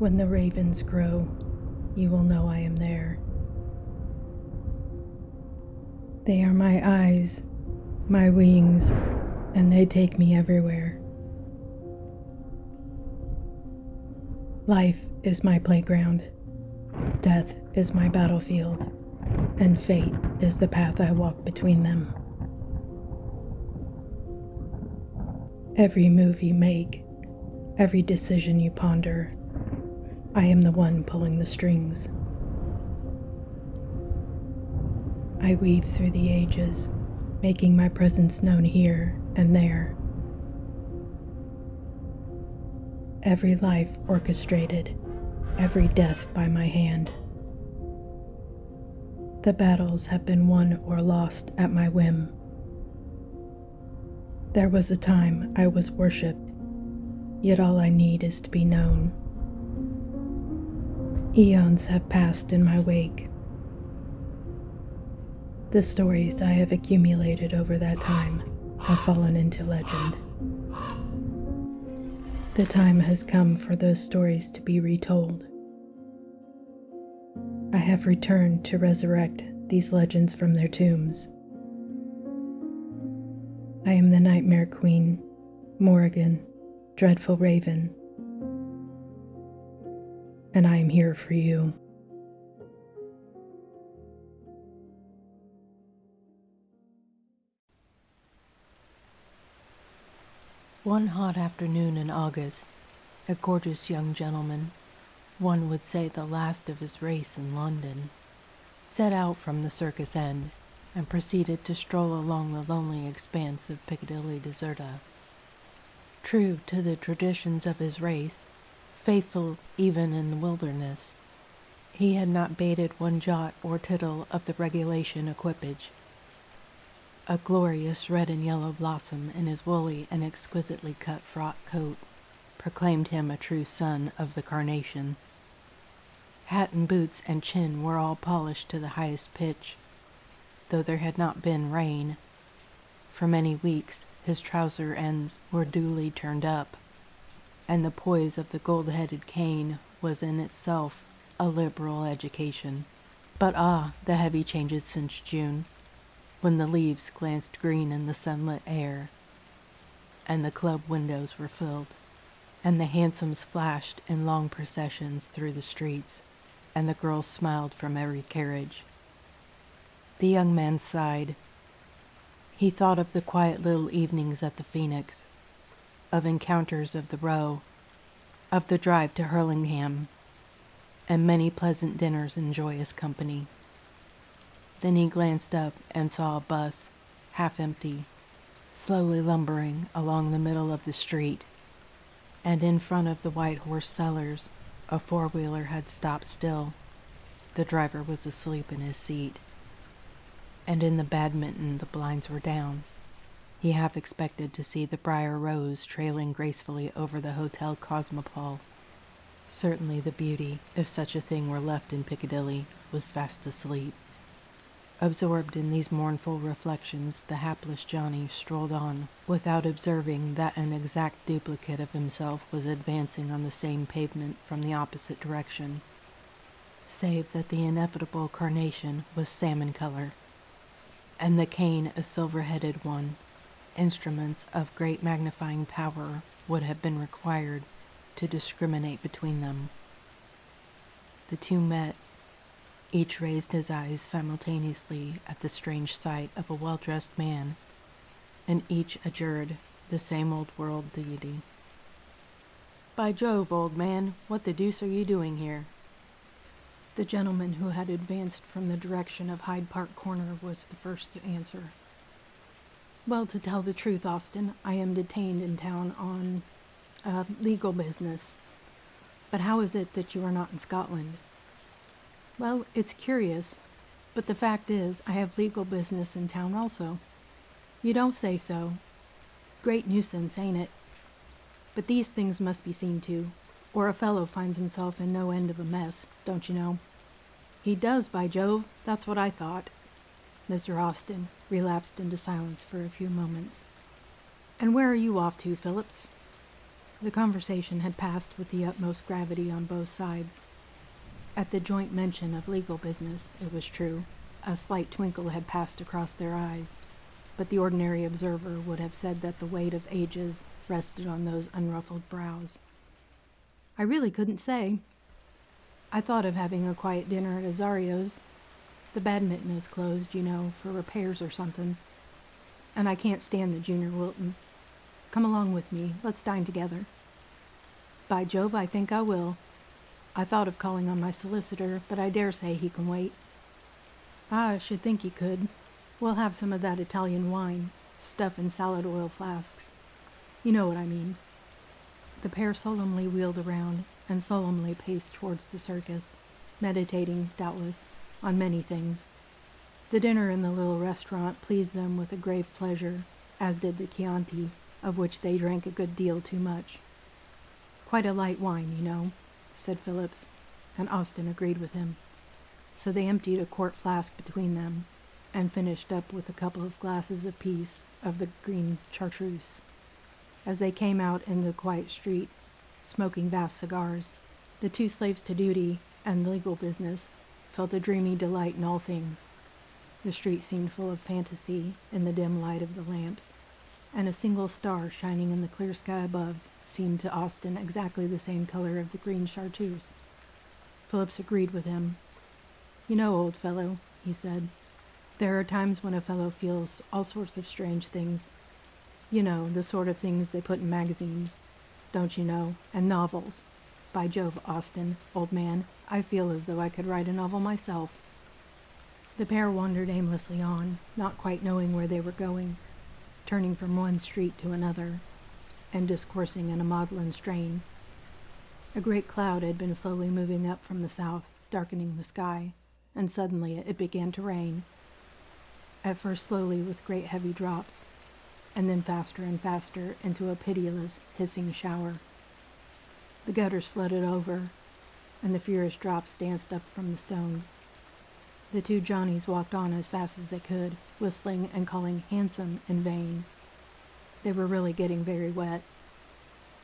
When the ravens grow, you will know I am there. They are my eyes, my wings, and they take me everywhere. Life is my playground, death is my battlefield, and fate is the path I walk between them. Every move you make, every decision you ponder, I am the one pulling the strings. I weave through the ages, making my presence known here and there. Every life orchestrated, every death by my hand. The battles have been won or lost at my whim. There was a time I was worshipped, yet all I need is to be known. Eons have passed in my wake. The stories I have accumulated over that time have fallen into legend. The time has come for those stories to be retold. I have returned to resurrect these legends from their tombs. I am the Nightmare Queen, Morrigan, Dreadful Raven, and I am here for you. One hot afternoon in August, a gorgeous young gentleman, one would say the last of his race in London, set out from the circus end and proceeded to stroll along the lonely expanse of Piccadilly Deserta. True to the traditions of his race, faithful even in the wilderness, he had not bated one jot or tittle of the regulation equipage. A glorious red and yellow blossom in his woolly and exquisitely cut frock coat proclaimed him a true son of the carnation. Hat and boots and chin were all polished to the highest pitch, though there had not been rain. For many weeks his trouser ends were duly turned up, and the poise of the gold-headed cane was in itself a liberal education. But the heavy changes since June, when the leaves glanced green in the sunlit air, and the club windows were filled, and the hansoms flashed in long processions through the streets, and the girls smiled from every carriage. The young man sighed. He thought of the quiet little evenings at the Phoenix, of encounters of the Row, of the drive to Hurlingham, and many pleasant dinners in joyous company. Then he glanced up and saw a bus, half empty, slowly lumbering along the middle of the street, and in front of the White Horse Cellars, a four-wheeler had stopped still. The driver was asleep in his seat, and in the badminton the blinds were down. He half expected to see the Briar Rose trailing gracefully over the Hotel Cosmopole. Certainly the beauty, if such a thing were left in Piccadilly, was fast asleep. Absorbed in these mournful reflections, the hapless Johnny strolled on, without observing that an exact duplicate of himself was advancing on the same pavement from the opposite direction, save that the inevitable carnation was salmon color, and the cane a silver-headed one. Instruments of great magnifying power would have been required to discriminate between them. The two met. Each raised his eyes simultaneously at the strange sight of a well-dressed man, and each adjured the same old-world deity. "By Jove, old man, what the deuce are you doing here?" The gentleman who had advanced from the direction of Hyde Park Corner was the first to answer. "Well, to tell the truth, Austin, I am detained in town on legal business. But how is it that you are not in Scotland?" "Well, it's curious, but the fact is I have legal business in town also." "You don't say so. Great nuisance, ain't it? But these things must be seen to, or a fellow finds himself in no end of a mess, don't you know?" "He does, by Jove, that's what I thought." Mr. Austin relapsed into silence for a few moments. "And where are you off to, Phillips?" The conversation had passed with the utmost gravity on both sides. At the joint mention of legal business, it was true, a slight twinkle had passed across their eyes, but the ordinary observer would have said that the weight of ages rested on those unruffled brows. I really couldn't say. I thought of having a quiet dinner at Azario's. The badminton is closed, for repairs or something. And I can't stand the Junior Wilton. Come along with me. Let's dine together. By Jove, I think I will. I thought of calling on my solicitor, but I dare say he can wait. I should think he could. We'll have some of that Italian wine, stuff in salad oil flasks. You know what I mean. The pair solemnly wheeled around and solemnly paced towards the circus, meditating, doubtless, on many things. The dinner in the little restaurant pleased them with a grave pleasure, as did the Chianti, of which they drank a good deal too much. Quite a light wine, said Phillips, and Austin agreed with him. So they emptied a quart flask between them, and finished up with a couple of glasses apiece of the green chartreuse. As they came out into the quiet street, smoking vast cigars, the two slaves to duty and legal business felt a dreamy delight in all things. The street seemed full of fantasy in the dim light of the lamps, and a single star shining in the clear sky above seemed to Austin exactly the same color of the green chartreuse. Phillips agreed with him. Old fellow, he said, there are times when a fellow feels all sorts of strange things. The sort of things they put in magazines, don't you know, and novels. By Jove, Austin, old man, I feel as though I could write a novel myself. The pair wandered aimlessly on, not quite knowing where they were going, turning from one street to another, and discoursing in a maudlin strain. A great cloud had been slowly moving up from the south, darkening the sky, and suddenly it began to rain. At first slowly with great heavy drops, and then faster and faster into a pitiless, hissing shower. The gutters flooded over, and the furious drops danced up from the stones. The two Johnnies walked on as fast as they could, whistling and calling handsome in vain. They were really getting very wet.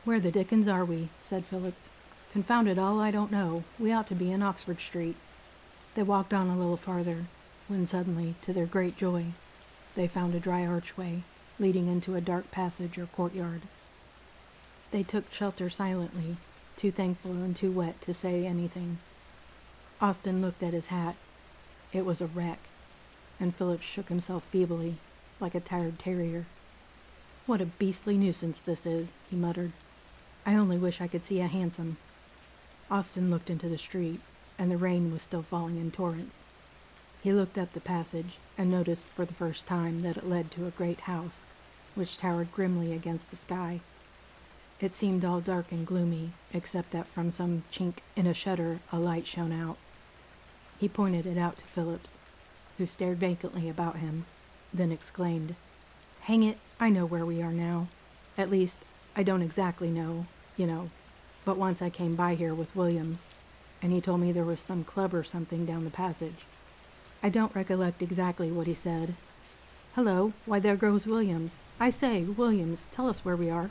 Where the dickens are we? Said Phillips. Confound it all, I don't know. We ought to be in Oxford Street. They walked on a little farther, when suddenly, to their great joy, they found a dry archway, leading into a dark passage or courtyard. They took shelter silently, too thankful and too wet to say anything. Austin looked at his hat. It was a wreck, and Phillips shook himself feebly, like a tired terrier. What a beastly nuisance this is, he muttered. I only wish I could see a hansom. Austin looked into the street, and the rain was still falling in torrents. He looked up the passage, and noticed for the first time that it led to a great house, which towered grimly against the sky. It seemed all dark and gloomy, except that from some chink in a shutter a light shone out. He pointed it out to Phillips, who stared vacantly about him, then exclaimed, Hang it, I know where we are now. At least, I don't exactly know, but once I came by here with Williams, and he told me there was some club or something down the passage. I don't recollect exactly what he said. Hello, why there goes Williams. I say, Williams, tell us where we are.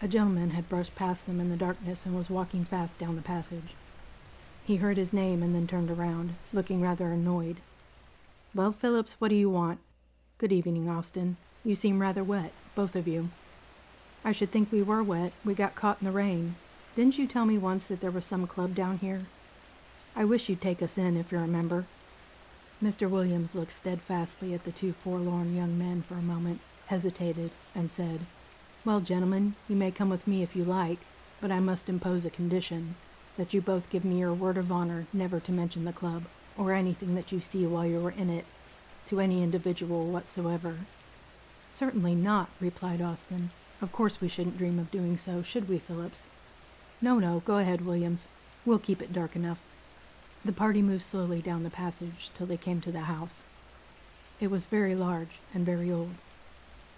A gentleman had brushed past them in the darkness and was walking fast down the passage. He heard his name and then turned around, looking rather annoyed. Well, Phillips, what do you want? Good evening, Austin. You seem rather wet, both of you. I should think we were wet. We got caught in the rain. Didn't you tell me once that there was some club down here? I wish you'd take us in, if you remember. Mr. Williams looked steadfastly at the two forlorn young men for a moment, hesitated, and said, Well, gentlemen, you may come with me if you like, but I must impose a condition, that you both give me your word of honor never to mention the club, or anything that you see while you are in it, to any individual whatsoever. Certainly not, replied Austin. Of course we shouldn't dream of doing so, should we, Phillips? No, go ahead, Williams. We'll keep it dark enough. The party moved slowly down the passage till they came to the house. It was very large and very old.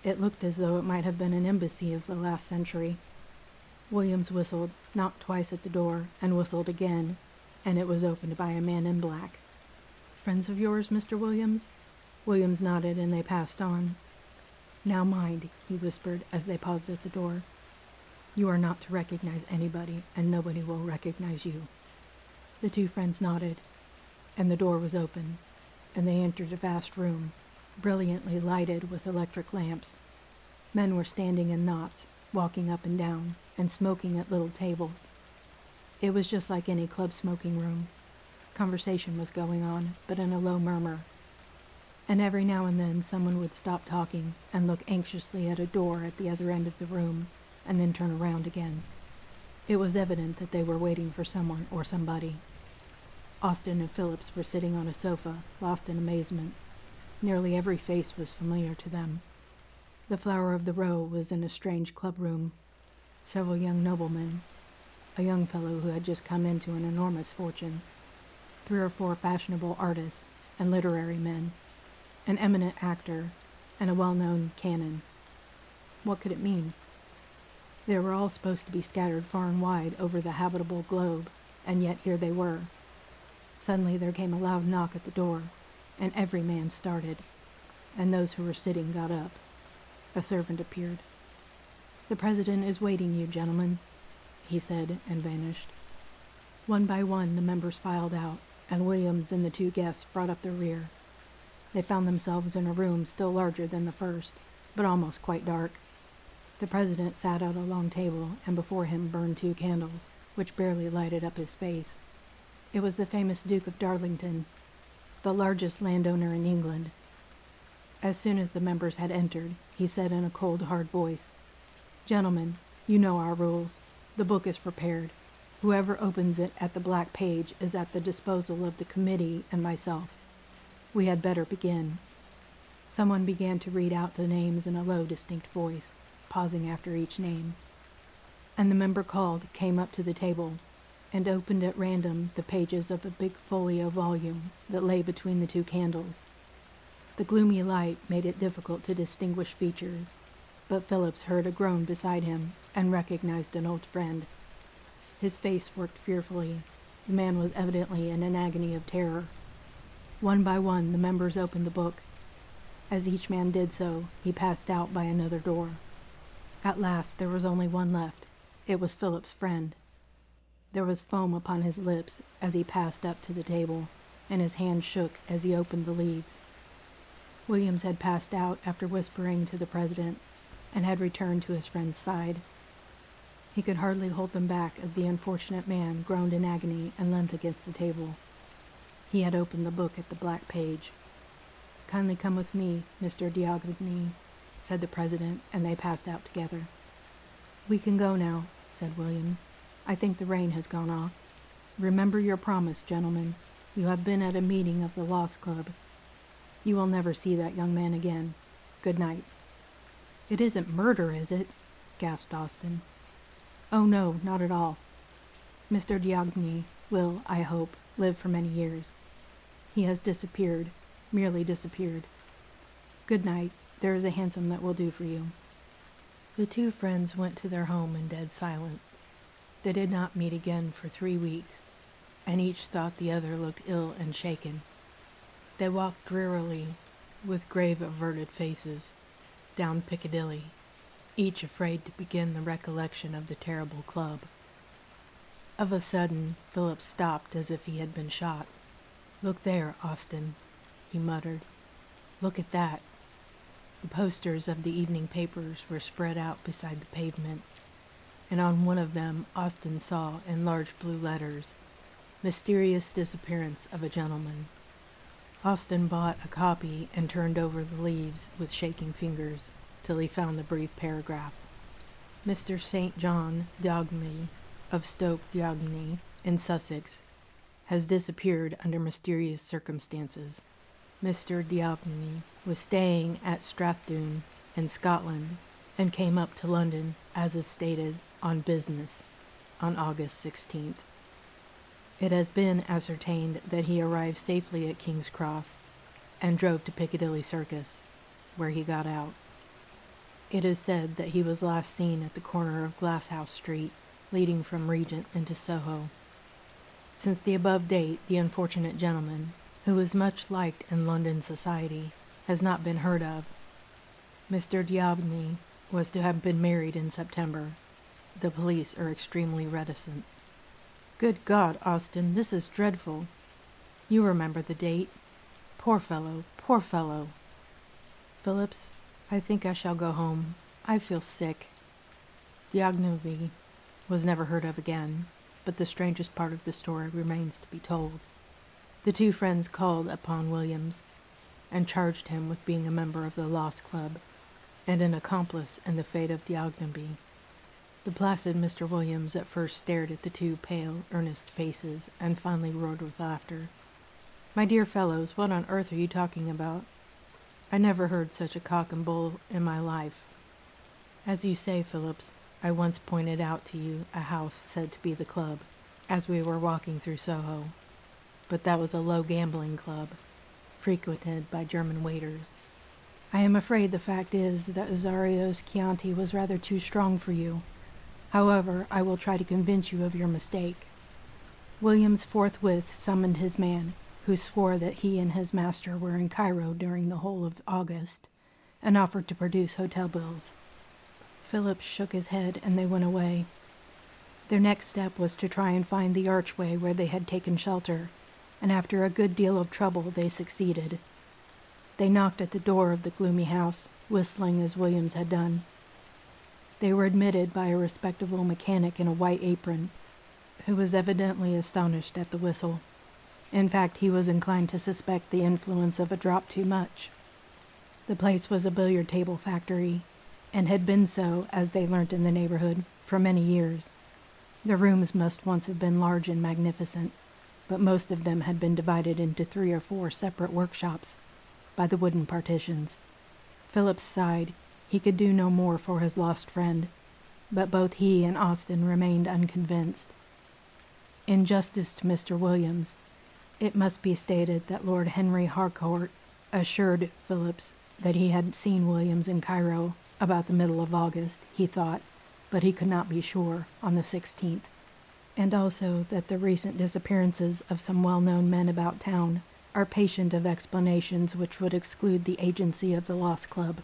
It looked as though it might have been an embassy of the last century. Williams whistled, knocked twice at the door, and whistled again, and it was opened by a man in black. Friends of yours, Mr. Williams? Williams nodded, and they passed on. Now mind, he whispered as they paused at the door. You are not to recognize anybody, and nobody will recognize you." The two friends nodded, and the door was open, and they entered a vast room, brilliantly lighted with electric lamps. Men were standing in knots, walking up and down, and smoking at little tables. It was just like any club smoking room. Conversation was going on, but in a low murmur. And every now and then someone would stop talking and look anxiously at a door at the other end of the room, and then turn around again. It was evident that they were waiting for someone or somebody. Austin and Phillips were sitting on a sofa, lost in amazement. Nearly every face was familiar to them. The flower of the row was in a strange club room. Several young noblemen, a young fellow who had just come into an enormous fortune, 3 or 4 fashionable artists and literary men, an eminent actor, and a well-known canon. What could it mean? They were all supposed to be scattered far and wide over the habitable globe, and yet here they were. Suddenly there came a loud knock at the door, and every man started, and those who were sitting got up. A servant appeared. "The president is waiting you, gentlemen," he said, and vanished. One by one the members filed out, and Williams and the 2 guests brought up the rear. They found themselves in a room still larger than the first, but almost quite dark. The president sat at a long table, and before him burned 2 candles, which barely lighted up his face. It was the famous Duke of Darlington, the largest landowner in England. As soon as the members had entered, he said in a cold, hard voice, "Gentlemen, you know our rules. The book is prepared. Whoever opens it at the black page is at the disposal of the committee and myself. We had better begin." Someone began to read out the names in a low, distinct voice, pausing after each name. And the member called came up to the table and opened at random the pages of a big folio volume that lay between the 2 candles. The gloomy light made it difficult to distinguish features, but Phillips heard a groan beside him and recognized an old friend. His face worked fearfully. The man was evidently in an agony of terror. One by one the members opened the book. As each man did so, he passed out by another door. At last there was only one left. It was Philip's friend. There was foam upon his lips as he passed up to the table, and his hand shook as he opened the leaves. Williams had passed out after whispering to the president, and had returned to his friend's side. He could hardly hold them back as the unfortunate man groaned in agony and leant against the table. He had opened the book at the black page. "Kindly come with me, Mr. Diogny," said the president, and they passed out together. "We can go now," said William. "I think the rain has gone off. Remember your promise, gentlemen. You have been at a meeting of the Lost Club. You will never see that young man again. Good night." "It isn't murder, is it?" gasped Austin. "Oh no, not at all. Mr. Diogny will, I hope, live for many years. He has disappeared, merely disappeared. Good night. There is a hansom that will do for you." The 2 friends went to their home in dead silence. They did not meet again for 3 weeks, and each thought the other looked ill and shaken. They walked drearily, with grave averted faces, down Piccadilly, each afraid to begin the recollection of the terrible club. Of a sudden, Philip stopped as if he had been shot. "Look there, Austin," he muttered. "Look at that." The posters of the evening papers were spread out beside the pavement, and on one of them Austin saw in large blue letters, "Mysterious disappearance of a gentleman." Austin bought a copy and turned over the leaves with shaking fingers till he found the brief paragraph. "Mr. St. John Diogny of Stoke Diogny in Sussex has disappeared under mysterious circumstances. Mr. Diogny was staying at Strathdune in Scotland and came up to London, as is stated, on business on August 16th. It has been ascertained that he arrived safely at King's Cross and drove to Piccadilly Circus, where he got out. It is said that he was last seen at the corner of Glasshouse Street, leading from Regent into Soho. Since the above date, the unfortunate gentleman, who was much liked in London society, has not been heard of. Mr. Diogny was to have been married in September. The police are extremely reticent. Good God, Austin, this is dreadful. You remember the date. Poor fellow, poor fellow. Phillips, I think I shall go home. I feel sick. Diognevi was never heard of again, but the strangest part of the story remains to be told. The two friends called upon Williams and charged him with being a member of the Lost Club and an accomplice in the fate of Diognevi. The placid Mr. Williams at first stared at the two pale, earnest faces and finally roared with laughter. My dear fellows, what on earth are you talking about? I never heard such a cock and bull in my life. As you say, Phillips, I once pointed out to you a house said to be the club, as we were walking through Soho. But that was a low gambling club, frequented by German waiters. I am afraid the fact is that Azario's Chianti was rather too strong for you. However, I will try to convince you of your mistake. Williams forthwith summoned his man, who swore that he and his master were in Cairo during the whole of August, and offered to produce hotel bills. Phillips shook his head, and they went away. Their next step was to try and find the archway where they had taken shelter, and after a good deal of trouble they succeeded. They knocked at the door of the gloomy house, whistling as Williams had done. They were admitted by a respectable mechanic in a white apron, who was evidently astonished at the whistle. In fact, he was inclined to suspect the influence of a drop too much. The place was a billiard table factory, and had been so, as they learnt in the neighborhood, for many years. The rooms must once have been large and magnificent, but most of them had been divided into 3 or 4 separate workshops by the wooden partitions. Phillips sighed. He could do no more for his lost friend, but both he and Austin remained unconvinced. In justice to Mr. Williams, it must be stated that Lord Henry Harcourt assured Phillips that he had seen Williams in Cairo about the middle of August, he thought, but he could not be sure, on the 16th, and also that the recent disappearances of some well-known men about town are patient of explanations which would exclude the agency of the Lost Club.